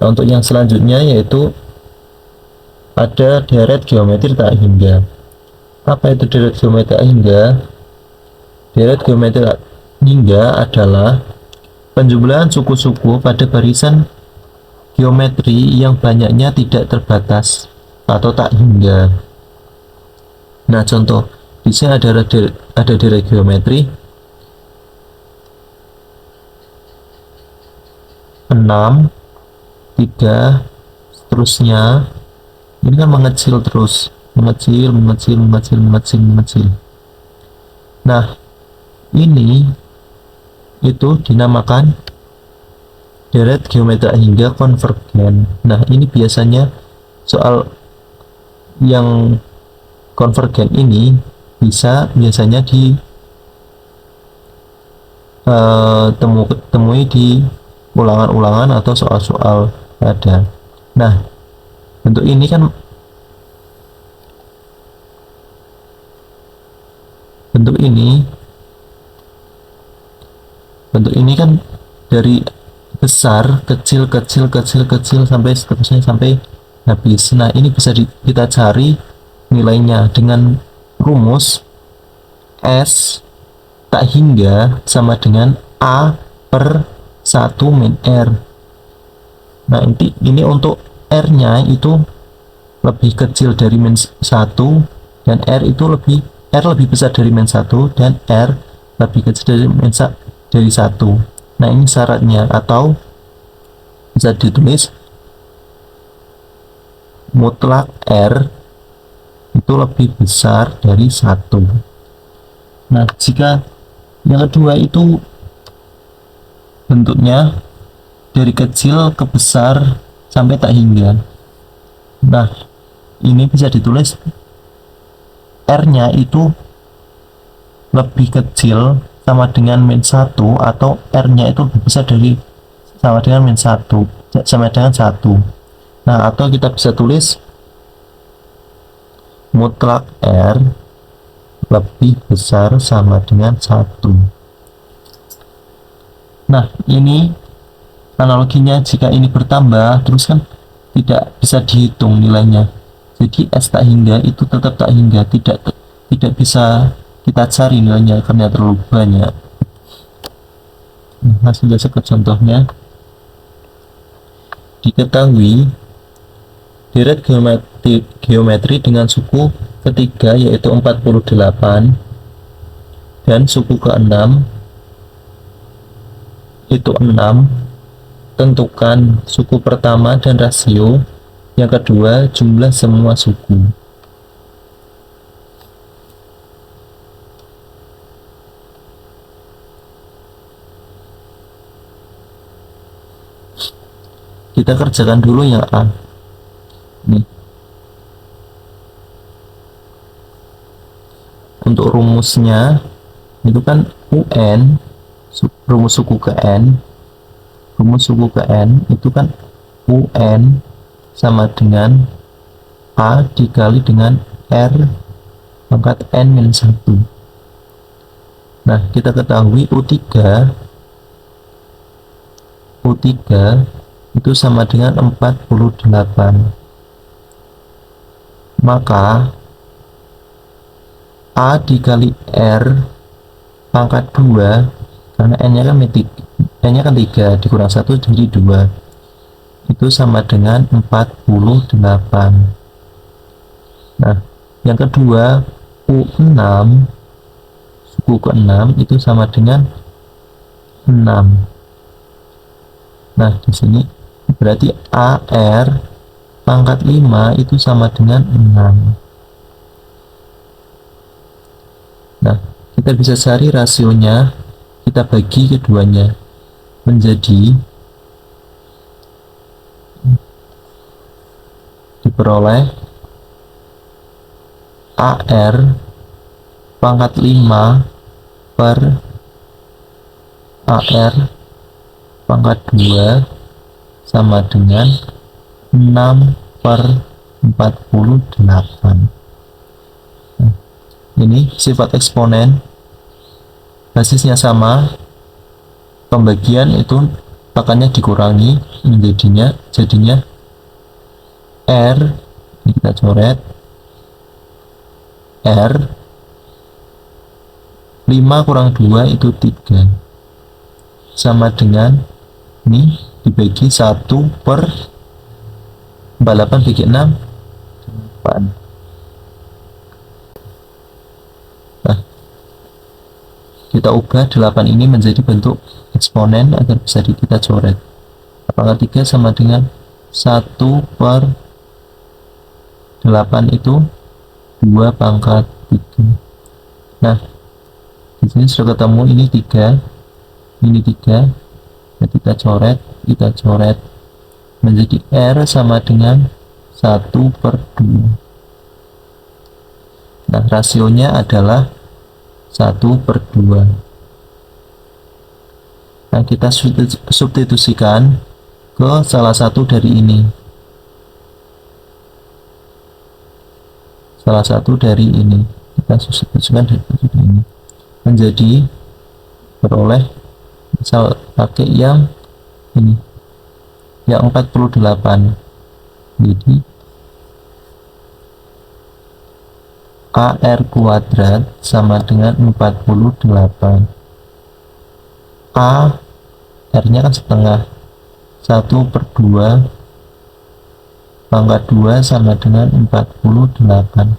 Nah, untuk yang selanjutnya yaitu ada deret geometri tak hingga. Apa itu deret geometri tak hingga? Deret geometri tak hingga adalah penjumlahan suku-suku pada barisan geometri yang banyaknya tidak terbatas atau tak hingga. Nah, contoh di sini ada deret geometri 6, 3, seterusnya. Ini kan mengecil terus, mengecil. Nah, ini itu dinamakan deret geometri hingga konvergen. Nah, ini biasanya soal yang konvergen ini biasanya temui di ulangan-ulangan atau soal-soal ada. Nah, bentuk ini kan dari besar kecil sampai seterusnya sampai habis. Nah, ini bisa kita cari nilainya dengan rumus S tak hingga sama dengan A per 1 min R. Nah, ini untuk R nya itu lebih kecil dari min 1 dan R lebih besar dari min 1 dan R lebih kecil dari 1. Nah, ini syaratnya, atau bisa ditulis mutlak R itu lebih besar dari 1. Nah, jika yang kedua itu bentuknya dari kecil ke besar sampai tak hingga. Nah, ini bisa ditulis R nya itu lebih kecil sama dengan min 1 atau R nya itu lebih besar dari sama dengan min 1 sama dengan 1. Nah, atau kita bisa tulis mutlak R lebih besar sama dengan 1. Nah, ini analoginya jika ini bertambah terus kan tidak bisa dihitung nilainya. Jadi S tak hingga itu tetap tak hingga, tidak bisa kita cari nilainya karena terlalu banyak. Langsung saja ke contohnya. Diketahui deret geometri dengan suku ketiga yaitu 48 dan suku ke-6 itu 6. Tentukan suku pertama dan rasio. Yang kedua, jumlah semua suku. Kita kerjakan dulu yang A. Nih. Untuk rumusnya itu kan UN, rumus suku ke N. Rumus suku ke N itu kan UN sama dengan A dikali dengan R pangkat N min 1. Nah, kita ketahui U3 itu sama dengan 48. Maka A dikali R pangkat 2 karena N nya kan 3 dikurang 1 jadi 2 itu sama dengan 48. Nah, yang kedua U6 suku ke-6 itu sama dengan 6. Nah, di sini berarti AR pangkat 5 itu sama dengan 6. Nah, kita bisa cari rasionya, kita bagi keduanya menjadi diperoleh AR pangkat 5 per AR pangkat 2 sama dengan 6 per 48. Nah, ini sifat eksponen, basisnya sama, pembagian itu pakannya dikurangi, jadinya R, ini kita coret R 5 kurang 2 itu 3, sama dengan ini dibagi 1 per 48 bagi 6 8. Nah, kita ubah 8 ini menjadi bentuk eksponen agar bisa kita coret. Pangkat 3 sama dengan 1 per 8 itu 2 pangkat 3. Nah, di sini sudah ketemu ini 3, ini 3. Nah, kita coret menjadi R sama dengan 1 per 2. Nah, rasionya adalah 1 per 2. Nah, kita substitusikan ke salah satu dari ini. Kita substitusikan dari ini. Menjadi beroleh, misal pakai yang ini, yang 48. Jadi AR kuadrat sama dengan 48. A, R-nya kan setengah, 1 per 2 pangkat 2 sama dengan 48.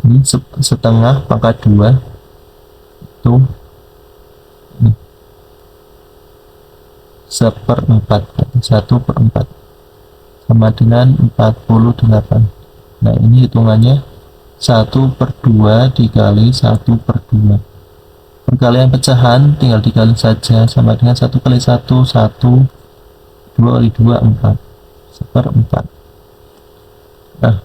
Ini setengah pangkat 2 itu 1/4, 1 per 4 sama dengan 48. Nah, ini hitungannya 1 per 2 dikali 1 per 2. Perkalian pecahan tinggal dikali saja, sama dengan 1 kali 1 1, 2 kali 2 4, 1/4. Nah,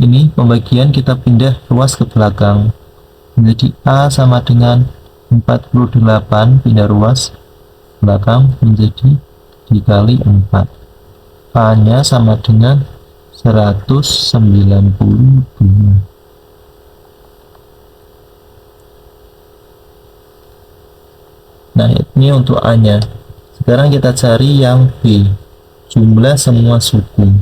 ini pembagian kita pindah ruas ke belakang. Menjadi A sama dengan 48, pindah ruas belakang menjadi dikali 4. A nya sama dengan 192. Nah, ini untuk A nya. Sekarang kita cari yang B, jumlah semua suku.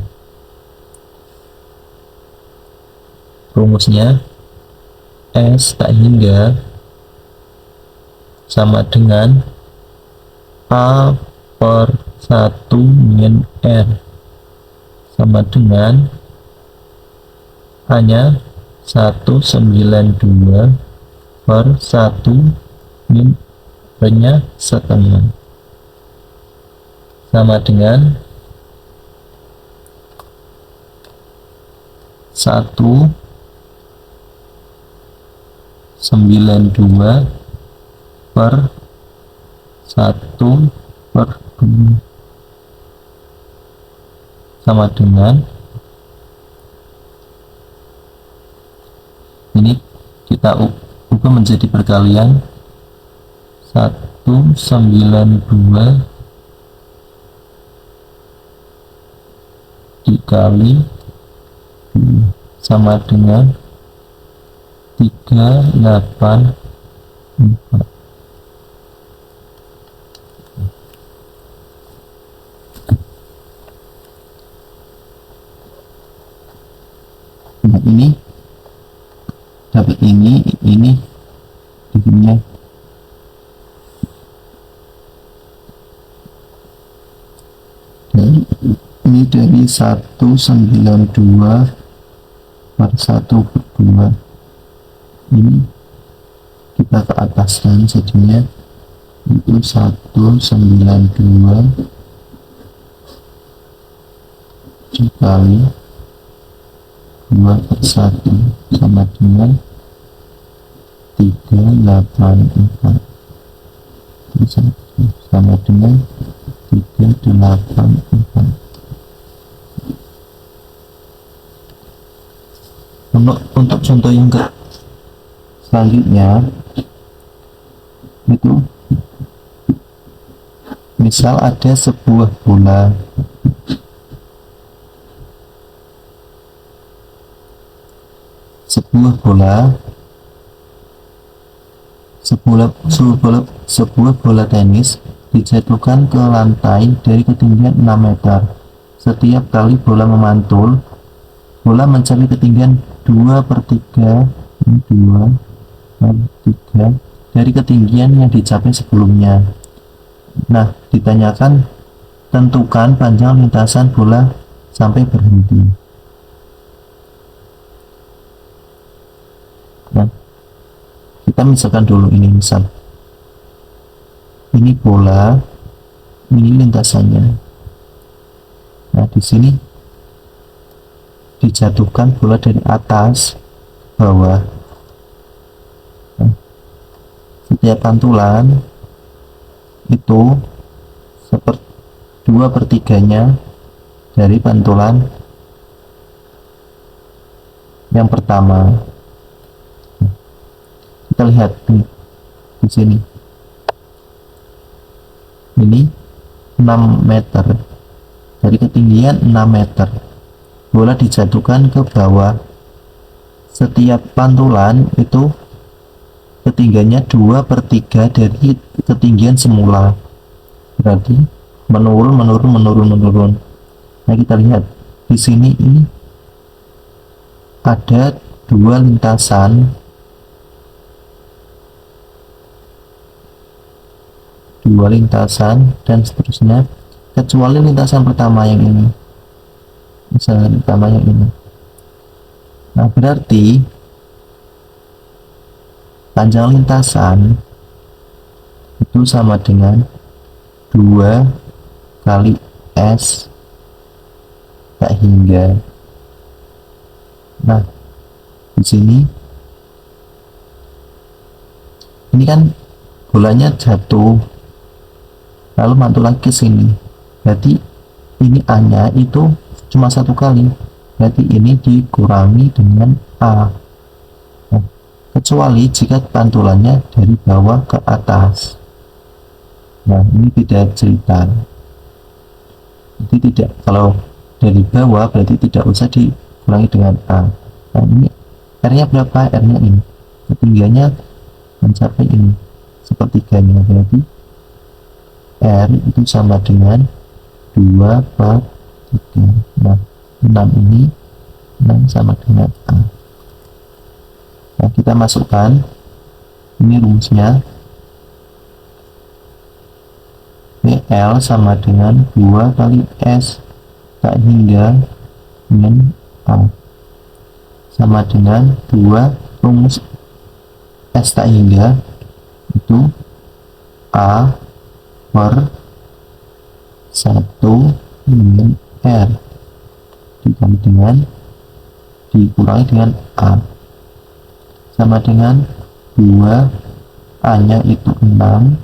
Rumusnya S tak hingga sama dengan A per 1 min R sama dengan A nya 192 per 1 min R nya setengah sama dengan 192 per 1 per 2 sama dengan ini kita ubah menjadi perkalian 192 dikali 2 sama dengan 384. Nah, ini dapat ini begini. Ini dari 192 per 1 per 2. Ini kita ke ataskan jadinya itu 192 dikali 2 per 1 sama dengan 384 sama dengan 384. Untuk contoh yang selanjutnya itu misal ada sebuah bola sebuah bola tenis dijatuhkan ke lantai dari ketinggian 6 meter. Setiap kali bola memantul, bola mencapai ketinggian 2/3 dari ketinggian yang dicapai sebelumnya. Nah, ditanyakan tentukan panjang lintasan bola sampai berhenti. Nah, kita misalkan dulu ini, misal ini bola, ini lintasannya. Nah, di sini dijatuhkan bola dari atas ke bawah. Nah, setiap pantulan itu seperti 2/3 dari pantulan yang pertama. Nah, kita lihat nih di sini, ini 6 meter, dari ketinggian 6 meter bola dijatuhkan ke bawah. Setiap pantulan itu ketinggiannya 2/3 dari ketinggian semula, berarti menurun. Nah, kita lihat di sini, ini ada dua lintasan, dan seterusnya, kecuali lintasan pertama yang ini, misalnya pertama yang ini. Nah, berarti panjang lintasan itu sama dengan 2 kali S tak hingga. Nah, di sini ini kan bolanya jatuh lalu mantul lagi ke sini, berarti ini A-nya itu cuma 1 kali, berarti ini dikurangi dengan A. Nah, kecuali jika pantulannya dari bawah ke atas. Nah, ini beda cerita. Jadi tidak, kalau dari bawah berarti tidak usah dikurangi dengan A. Nah, ini R-nya berapa? R-nya ini, ketinggiannya mencapai ini, sepertiganya, berarti R itu sama dengan 2/3. Nah, 6 ini, 6 sama dengan A. Nah, kita masukkan, ini rumusnya, PL sama dengan 2 kali S tak hingga min A, sama dengan 2, rumus S tak hingga itu A per 1 min R dikali dengan, dikurangi dengan A, sama dengan 2, A nya itu 6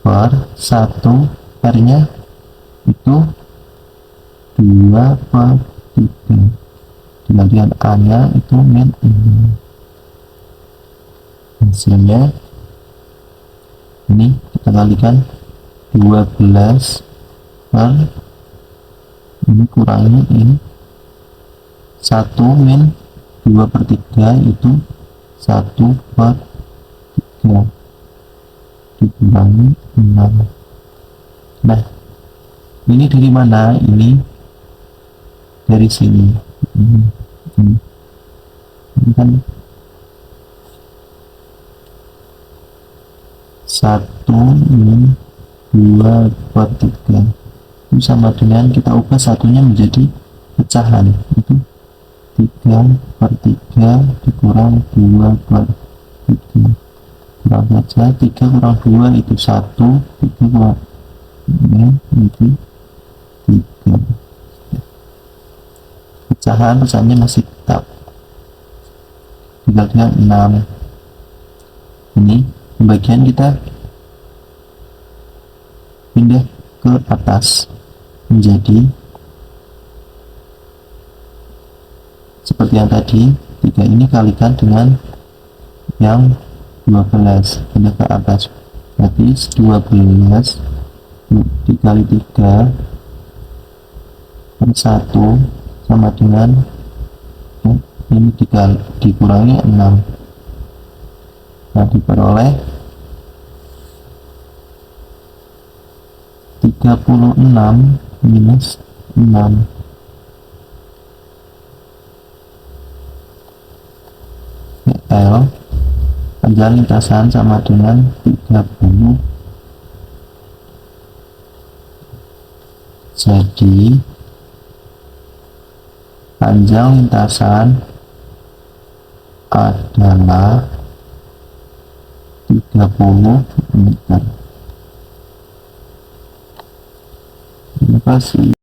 per 1, R nya itu 2/3 dikali dengan A nya itu min 6. Hasilnya ini kita kalikan 12 per ini kurangi ini 1 min 2/3 itu 1/3 dikurangi 6. Nah, ini dari mana? Ini dari sini. Ini kan 1 min 2/3 itu sama dengan, kita ubah satunya menjadi pecahan, itu 3/3 dikurang 2/3, kurang saja, 3 kurang 2 itu 1, 3 kurang ini itu 3. Pecahannya masih tetap dikali dengan 6. Ini pembagian kita pindah ke atas menjadi seperti yang tadi, 3 ini kalikan dengan yang 12, pindah ke atas, berarti 12 dikali 3 per 1 sama dengan ini dikurangi 6. Nah, diperoleh 36 minus 6. L panjang lintasan sama dengan 30. Jadi panjang lintasan adalah 30 meter. Terima kasih.